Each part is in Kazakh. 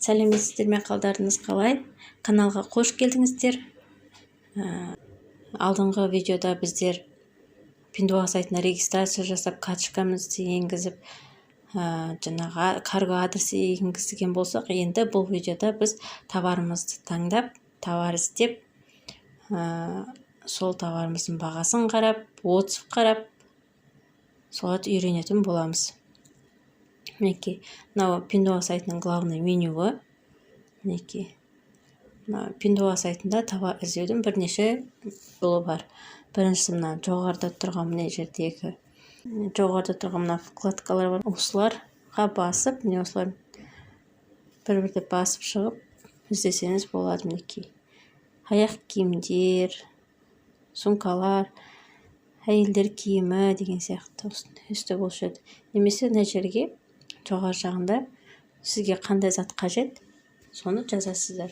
Сәлеметсіздер ме, қалдарыңыз қалай? Каналға қош келдіңіздер. Алдыңғы видеода біздер Pinduoduo сайтына регистрация жасап, карточкамызды енгізіп, жаңағы карго адресі енгізген болсақ, енді бұл видеода біз товарымызды таңдап, товар іздеп, сол товарымыздың бағасын қарап, отзыв қарап, соларды үйренетін боламыз. Мінекей, мынау Pinduoduo сайтының главный менюі. Мінекей, Pinduoduo сайтында товар іздеудің бірнеше жолы бар. Біріншісі мына жоғарыда тұрған мына жердегі жоғарыда тұрған мына вкладкалар бар. Осыларға басып, міне осылар бір-бірден басып шығып іздесеңіз болады. Мінекей, аяқ киімдер, сумкалар, әйелдер киімі деген сияқты өсті болушы еді. Немесе мына жерге жоғары жағында сізге қандай зат қажет, соны жазасыздар.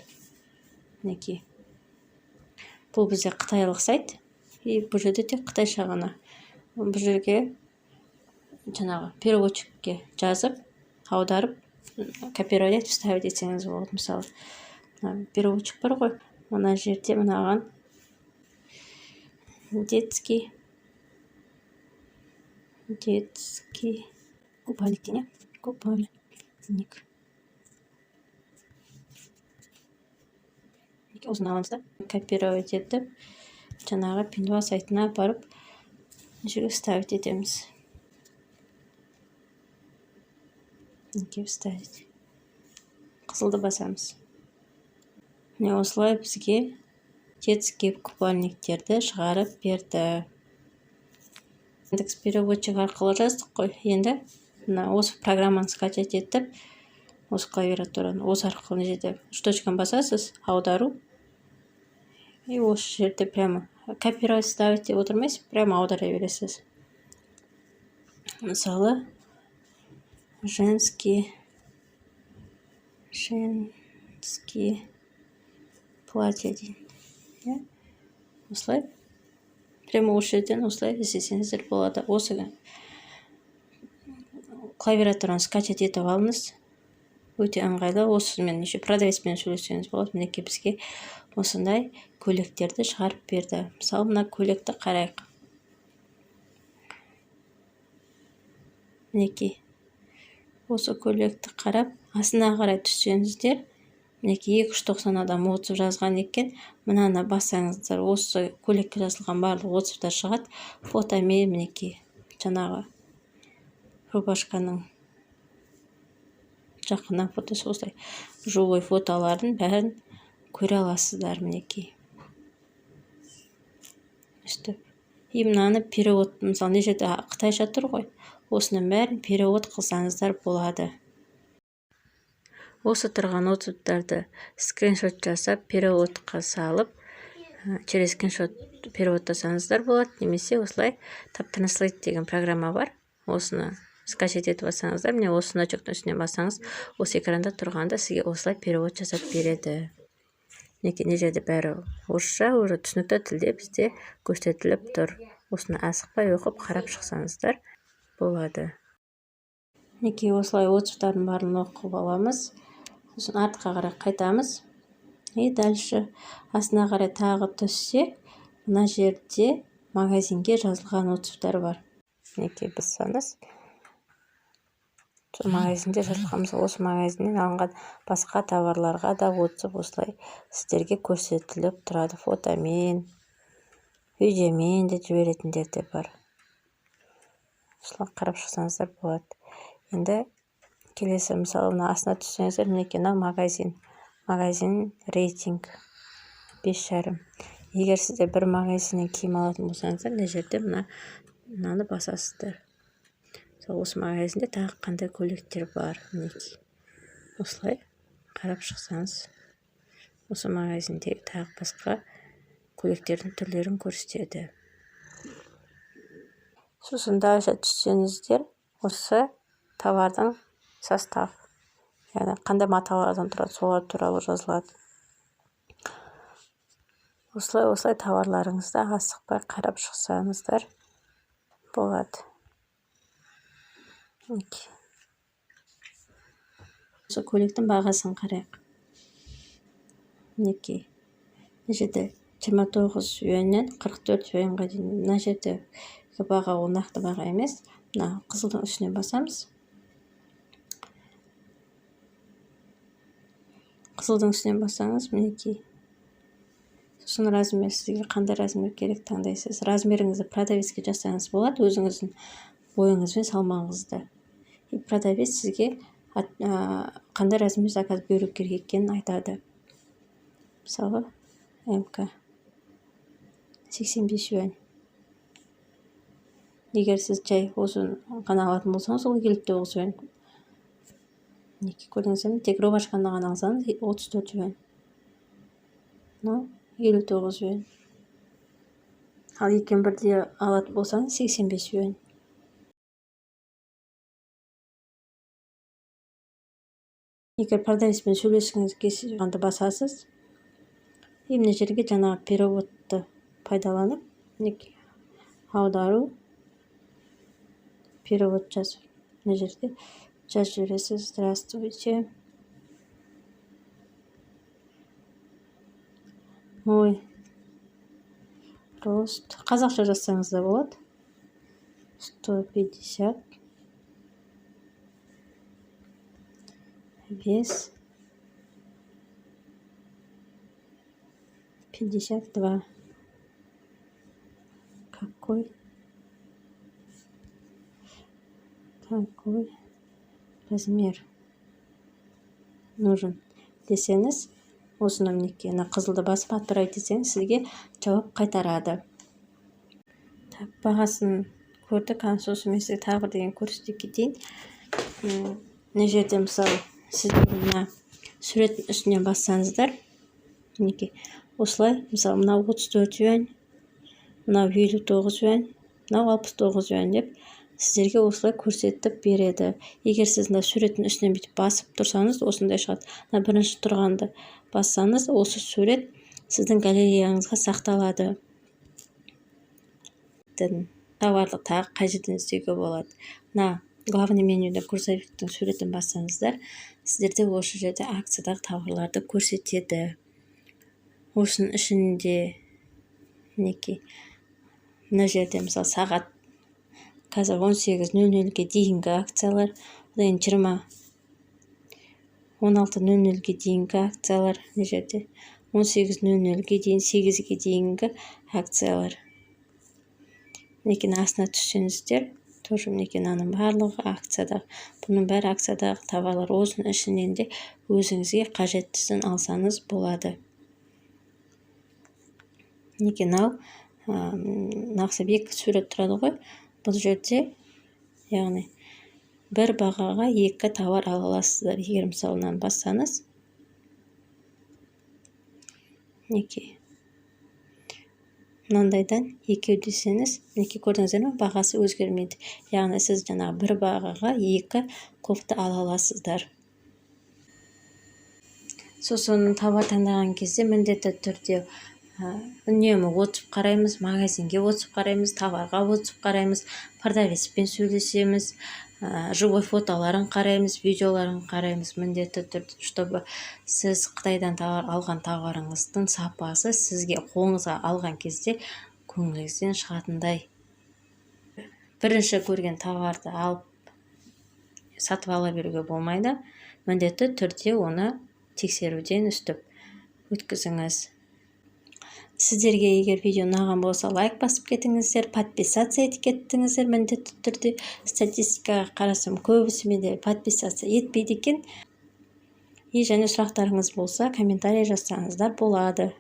Мінекей, бұл бізде қытайлық сайт. Бұл жерде тек қытайша ғана. Бұл жерге жаңағы переводчикке жазып, аударып, копировать вставить етсеңіз болады. Мысалы, переводчик бар ғой, мына жерде мынаған детский купальник дейін, купальник. Осыны аламыз да, копировать етіп, жаңағы Pinduoduo сайтына барып, жерге вставить етеміз. Вставить. Қызылды басамыз. Міне осылай бізге детский купальниктерді шығарып берді. Переводчик арқылы жаздық қой. Енді осы программаны скачать етіп, осы клавиатураны осы арқылы жерде үш точканы басасыз, аудару. И осы жерде прямо копировать ставить деп отырмайсыз, прямо аудара бересіз. Мысалы, женский платье дейін. Осылай прямо осы жерден осылай іздесеңіздер болады. Осы клавиатураны скачать етіп алыңыз. Өте ыңғайлы. Осымен еще продавецпен сөйлесеңіз болады. Мінекей, бізге осындай көйлектерді шығарып берді. Мысалы, мына көйлекті қарайық. Мінекей, осы көйлекті қарап, астына қарай түссеңіздер, мінекей 290 отзыв жазған екен. Мынаны бассаңыздар, осы көйлекке жазылған барлық отзывтар шығады. Фотомен, мінекей, жаңағы рубашканың жақыннан фотосы, осылай живой фотоларын бәрін көре аласыздар. Мінекей, и мынаны перевод, мысалы, не жерде қытайша тұр ғой, осының бәрін перевод қылсаңыздар болады. Осы тұрған отзывтарды скриншот жасап, переводқа салып, через скриншот переводтасаңыздар болады. Немесе осылай Tap Translate деген программа бар. Осыны скачать етіп алсаңыздар, міне осы значоктың үстіне бассаңыз, осы экранда тұрғанда сізге осылай перевод жасап береді. Мінекей, не жерде бәрі орысша, уже түсінікті тілде бізде көрсетіліп тұр. Осыны асықпай оқып, қарап шықсаңыздар болады. Мінекей, осылай отзывтардың барын оқып аламыз. Сосын артқа қарай қайтамыз. И дальше астына қарай тағы түссек, мына жерде магазинге жазылған отзывтар бар. Мінекей, біз саныз. Магазинде жазылғанымыз, осы магазиннен алынған басқа товарларға да отзыв осылай сіздерге көрсетіліп тұрады. Фотомен, видеомен де жіберетіндер де бар. Осылай қарап шықсаңыздар болады. Енді келесі, мысалы, астына түссеңіздер, мінекей, магазин рейтинг 5,5. Егер сізде бір магазиннен киім алатын болсаңыздар, мына жерде мынаны басасыздар. Осы магазинде тағы қандай көйлектер бар. Мінекей, осылай қарап шықсаңыз, осы магазинде тағы басқа көйлектердің түрлерін көрсетеді. Сосын дальше түссеңіздер, осы товардың состав, яғни қандай маталардан тұрады, солар туралы жазылады. Осылай товарларыңызды асықпай қарап шықсаңыздар болады. осы көйлектің бағасын қарайық. Мінекей, мына жерде 29 юаньнен 44 юаньға дейін. Мына жерде баға ол нақты баға емес. Мына қызылдың үстіне басамыз. Қызылдың үстіне басаңыз, мінекей. Сосын размер, сізге қандай размер керек таңдайсыз. Размеріңізді продавецке жасаңыз болады, өзіңіздің бойыңыз бен салмағыңызды. Продавец сізге қандай размер заказ беру керек екенін айтады. Мысалы, МК 85 юань. Егер сіз жай осыны ғана алатын болсаңыз, ол 59 юань. Көрдіңіздер ме? Тек рубашканы ғана алсаңыз 34 юань. 59 юань. Ал екеуін бірдей алатын болсаңыз 85 юань. Егер продавецпен сөйлескіңіз келсе, басасыз. Мына жерге жаңағы переводты пайдаланып, аудару, перевод жазу. Мына жерде жазып жібересіз. Здравствуйте. Мой рост. Қазақша жазсаңыз да болады. 150. Вес 52. Какой размер нужен десеңіз, осыны мінекей, қызылды басып отправить десеңіз, сізге жауап қайтарады. Бағасын көрдік, сосын мен сізге тағы бір деген көрсете кетейін. Мына жерде мысалы сіздер мына суреттің үстіне бассаңыздар, мінекей, осылай, мысалы, мынау 34 юань, мынау 59 юань, мынау 69 юань деп сіздерге осылай көрсетіп береді. Егер сіз суреттің үстіне бүйтіп басып тұрсаңыз, осындай шығады. Бірінші тұрғанды бассаңыз, осы сурет сіздің галереяңызға сақталады. Товарды тағы қай жерден іздеуге болады. Главный менюде курсовиктің суретін бассаңыздар, сіздерде осы жерде акциядағы товарларды көрсетеді. Осының ішінде, мінекей, мына жерде мысалы сағат қазір 18:00-ге дейінгі акциялар, 16:00-ге дейінгі акциялар, мына жерде 18:00-ге дейін, 8-ге дейінгі акциялар. Мінекей, астына түссеңіздер, тоже мінекей, барлығы акциядағы. Бұның бәрі акциядағы товарлар. Осының ішінен де өзіңізге қажеттісін алсаңыз болады. Мінекей, нақсып екі сурет тұрады ғой. Бұл жерде, яғни, бір бағаға екі товар ала аласыздар. Егер мысалынан бассаңыз, мінекей, мынандайдан екеу десеңіз, мінекей, көрдіңіздер ме, бағасы өзгермейді. Яғни сіз бір бағаға екі кофта ала аласыздар. Сосын товар таңдаған кезде міндетті түрде үнемі отып қараймыз, магазинге отып қараймыз, товарға отып қараймыз, продавецпен сөйлесеміз, живой фотоларын қараймыз, видеоларын қараймыз. Міндетті түрде, чтобы сіз Қытайдан алған товарыңыздың сапасы сізге қолыңызға алған кезде көңіліңізден шығатындай. Бірінші көрген товарды алып сатып ала беруге болмайды. Міндетті түрде оны тексеруден өткізіңіз. Сіздерге егер видео ұнаған болса, лайк басып кетіңіздер, подписаться етіп кеттіңіздер. Міндетті түрде статистикаға қарасам, көбісі менде подписаться етпейді екен. Және сұрақтарыңыз болса, комментарий жазсаңыздар болады.